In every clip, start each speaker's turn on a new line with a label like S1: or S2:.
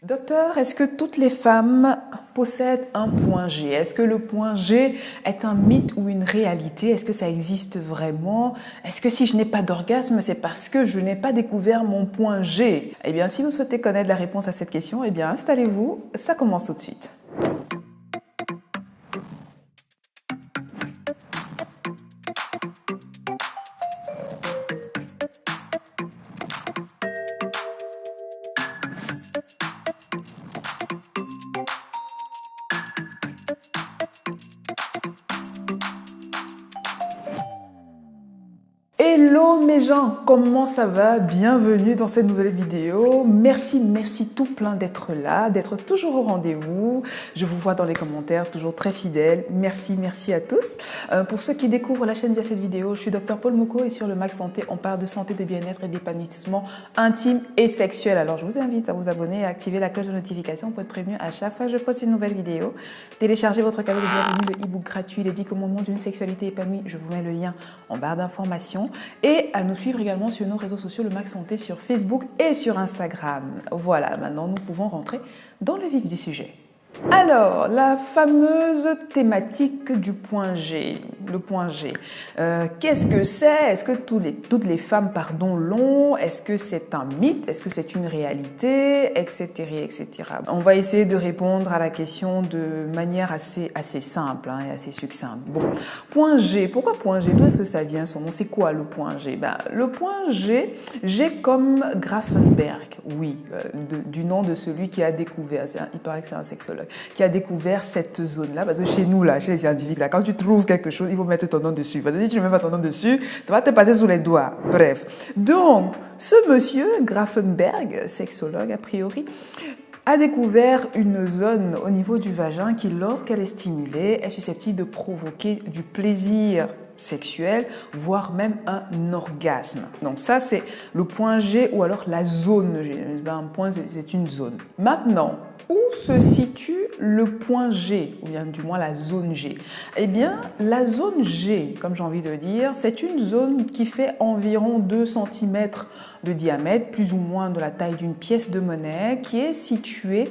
S1: Docteur, est-ce que toutes les femmes possèdent un point G? Est-ce que le point G est un mythe ou une réalité? Est-ce que ça existe vraiment? Est-ce que si je n'ai pas d'orgasme, c'est parce que je n'ai pas découvert mon point G? Eh bien, si vous souhaitez connaître la réponse à cette question, eh bien, installez-vous, ça commence tout de suite. Hello mes gens, comment ça va? Bienvenue dans cette nouvelle vidéo. Merci tout plein d'être là, d'être toujours au rendez-vous. Je vous vois dans les commentaires, toujours très fidèles. Merci à tous. Pour ceux qui découvrent la chaîne via cette vidéo, je suis Dr Paul Mouko et sur le Max Santé, on parle de santé, de bien-être et d'épanouissement intime et sexuel. Alors je vous invite à vous abonner et à activer la cloche de notification pour être prévenu à chaque fois que je poste une nouvelle vidéo. Téléchargez votre cadeau de bienvenue, le e-book gratuit, les 10 commandements d'une sexualité épanouie. Je vous mets le lien en barre d'informations. Et à nous suivre également sur nos réseaux sociaux, le Max Santé sur Facebook et sur Instagram. Voilà, maintenant nous pouvons rentrer dans le vif du sujet. Alors, la fameuse thématique du point G, le point G. Qu'est-ce que c'est? Est-ce que toutes les femmes, l'ont? Est-ce que c'est un mythe? Est-ce que c'est une réalité? Etc. On va essayer de répondre à la question de manière assez simple et assez succincte. Bon, point G. Pourquoi point G? D'où est-ce que ça vient son nom? C'est quoi le point G? Le point G, G comme Grafenberg, oui, du nom de celui qui a découvert, il paraît que c'est un sexologue, qui a découvert cette zone-là, parce que chez nous, là, chez les scientifiques, là, quand tu trouves quelque chose, il faut mettre ton nom dessus. Parce que si tu ne mets pas ton nom dessus, ça va te passer sous les doigts. Bref. Donc, ce monsieur, Grafenberg, sexologue a priori, a découvert une zone au niveau du vagin qui, lorsqu'elle est stimulée, est susceptible de provoquer du plaisir sexuel, voire même un orgasme. Donc ça, c'est le point G ou alors la zone G. Un point, c'est une zone. Maintenant, où se situe le point G, ou bien du moins la zone G? Eh bien, la zone G, comme j'ai envie de dire, c'est une zone qui fait environ 2 cm de diamètre, plus ou moins de la taille d'une pièce de monnaie, qui est située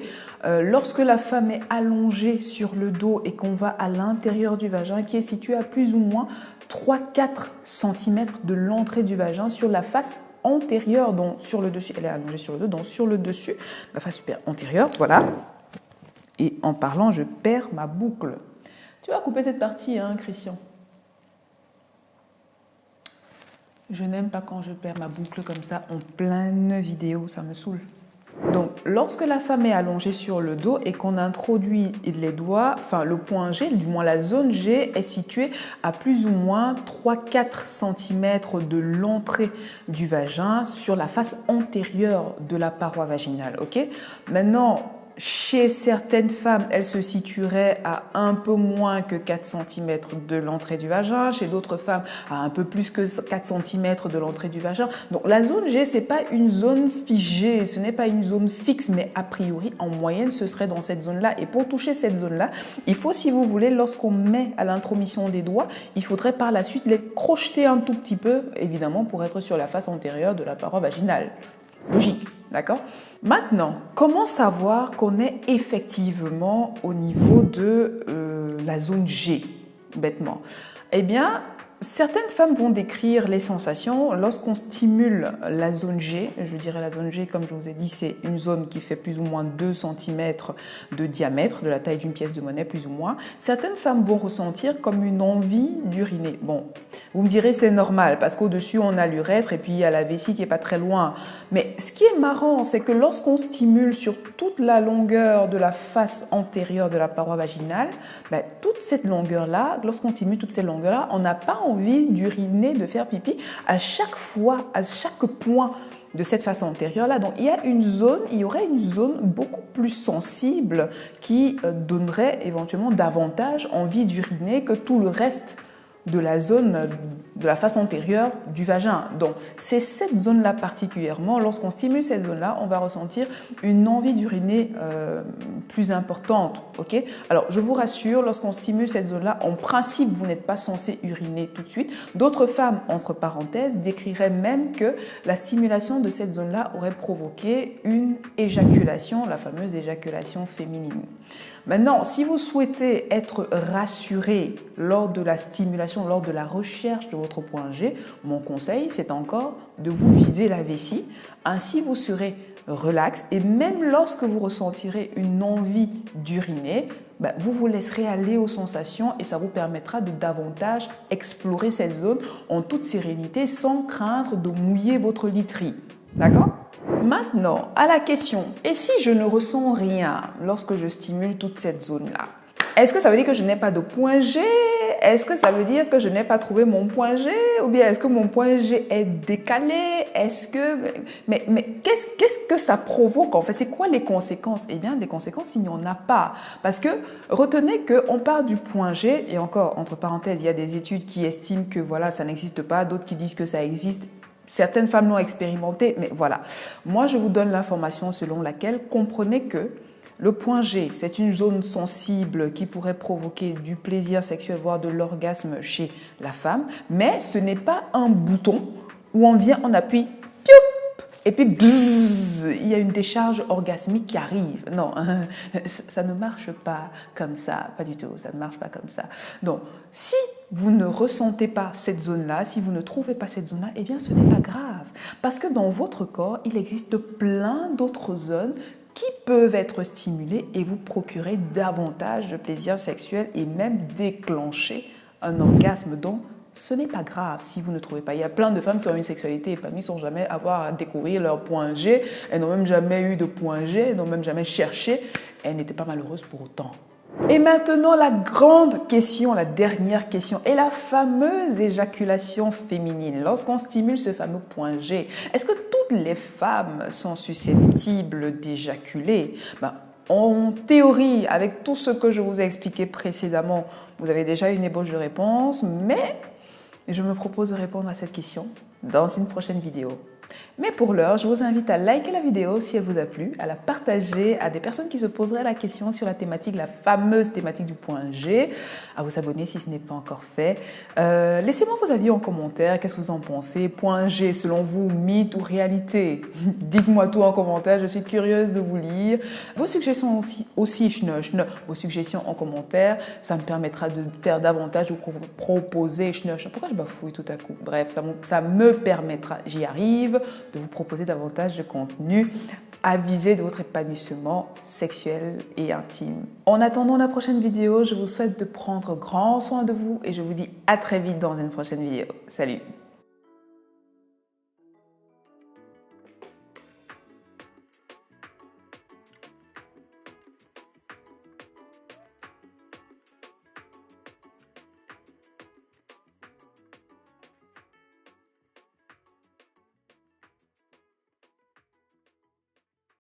S1: lorsque la femme est allongée sur le dos et qu'on va à l'intérieur du vagin, qui est située à plus ou moins 3-4 cm de l'entrée du vagin sur la face antérieure, donc sur le dessus, elle est allongée sur le dos, donc sur le dessus, la face supérieure antérieure, voilà. Et en parlant, je perds ma boucle. Tu vas couper cette partie, hein, Christian? Je n'aime pas quand je perds ma boucle comme ça en pleine vidéo, ça me saoule. Donc, lorsque la femme est allongée sur le dos et qu'on introduit les doigts, enfin le point G, du moins la zone G, est située à plus ou moins 3-4 cm de l'entrée du vagin sur la face antérieure de la paroi vaginale. Ok? Maintenant, chez certaines femmes, elle se situerait à un peu moins que 4 cm de l'entrée du vagin. Chez d'autres femmes, à un peu plus que 4 cm de l'entrée du vagin. Donc la zone G, ce n'est pas une zone figée, ce n'est pas une zone fixe, mais a priori, en moyenne, ce serait dans cette zone-là. Et pour toucher cette zone-là, il faut, si vous voulez, lorsqu'on met à l'intromission des doigts, il faudrait par la suite les crocheter un tout petit peu, évidemment, pour être sur la face antérieure de la paroi vaginale. Logique, d'accord? Maintenant, comment savoir qu'on est effectivement au niveau de la zone G, bêtement? Eh bien, certaines femmes vont décrire les sensations lorsqu'on stimule la zone G. Je dirais la zone G, comme je vous ai dit, c'est une zone qui fait plus ou moins 2 cm de diamètre, de la taille d'une pièce de monnaie plus ou moins. Certaines femmes vont ressentir comme une envie d'uriner. Bon, vous me direz c'est normal parce qu'au-dessus on a l'urètre et puis il y a la vessie qui est pas très loin. Mais ce qui est marrant, c'est que lorsqu'on stimule sur toute la longueur de la face antérieure de la paroi vaginale, toute cette longueur-là, lorsqu'on stimule toute cette longueur-là, on n'a pas envie d'uriner, de faire pipi à chaque fois, à chaque point de cette face antérieure-là. Donc, il y aurait une zone beaucoup plus sensible qui donnerait éventuellement davantage envie d'uriner que tout le reste de la zone de la face antérieure du vagin. Donc, c'est cette zone-là particulièrement, lorsqu'on stimule cette zone-là, on va ressentir une envie d'uriner plus importante. Okay? Alors, je vous rassure, lorsqu'on stimule cette zone-là, en principe, vous n'êtes pas censé uriner tout de suite. D'autres femmes, entre parenthèses, décriraient même que la stimulation de cette zone-là aurait provoqué une éjaculation, la fameuse éjaculation féminine. Maintenant, si vous souhaitez être rassuré lors de la stimulation, lors de la recherche de votre point G, mon conseil, c'est encore de vous vider la vessie. Ainsi, vous serez relax et même lorsque vous ressentirez une envie d'uriner, vous vous laisserez aller aux sensations et ça vous permettra de davantage explorer cette zone en toute sérénité sans craindre de mouiller votre literie. D'accord ? Maintenant, à la question, et si je ne ressens rien lorsque je stimule toute cette zone-là? Est-ce que ça veut dire que je n'ai pas de point G? Est-ce que ça veut dire que je n'ai pas trouvé mon point G? Ou bien est-ce que mon point G est décalé? Est-ce que... Mais qu'est-ce que ça provoque en fait? C'est quoi les conséquences? Eh bien, des conséquences, il n'y en a pas. Parce que retenez qu'on part du point G, et encore, entre parenthèses, il y a des études qui estiment que voilà, ça n'existe pas, d'autres qui disent que ça existe. Certaines femmes l'ont expérimenté, mais voilà. Moi, je vous donne l'information selon laquelle comprenez que le point G, c'est une zone sensible qui pourrait provoquer du plaisir sexuel, voire de l'orgasme chez la femme, mais ce n'est pas un bouton où on vient, on appuie, pioup, et puis bzzz, il y a une décharge orgasmique qui arrive. Non, ça ne marche pas comme ça, pas du tout, ça ne marche pas comme ça. Donc, si vous ne ressentez pas cette zone-là, si vous ne trouvez pas cette zone-là, eh bien, ce n'est pas grave. Parce que dans votre corps, il existe plein d'autres zones qui peuvent être stimulées et vous procurer davantage de plaisir sexuel et même déclencher un orgasme. Donc, ce n'est pas grave si vous ne trouvez pas. Il y a plein de femmes qui ont une sexualité épanouie sans jamais avoir à découvrir leur point G. Elles n'ont même jamais eu de point G, elles n'ont même jamais cherché. Elles n'étaient pas malheureuses pour autant. Et maintenant, la grande question, la dernière question, est la fameuse éjaculation féminine. Lorsqu'on stimule ce fameux point G, est-ce que toutes les femmes sont susceptibles d'éjaculer? En théorie, avec tout ce que je vous ai expliqué précédemment, vous avez déjà une ébauche de réponse, mais je me propose de répondre à cette question dans une prochaine vidéo. Mais pour l'heure, je vous invite à liker la vidéo si elle vous a plu, à la partager à des personnes qui se poseraient la question sur la thématique, la fameuse thématique du point G, à vous abonner si ce n'est pas encore fait. Laissez-moi vos avis en commentaire, qu'est-ce que vous en pensez? Point G, selon vous, mythe ou réalité? Dites-moi tout en commentaire, je suis curieuse de vous lire. Vos suggestions aussi vos suggestions en commentaire, ça me permettra de faire davantage, de vous proposer, pourquoi je bafouille tout à coup? Bref, ça me permettra, j'y arrive, de vous proposer davantage de contenu à viser de votre épanouissement sexuel et intime. En attendant la prochaine vidéo, je vous souhaite de prendre grand soin de vous et je vous dis à très vite dans une prochaine vidéo. Salut!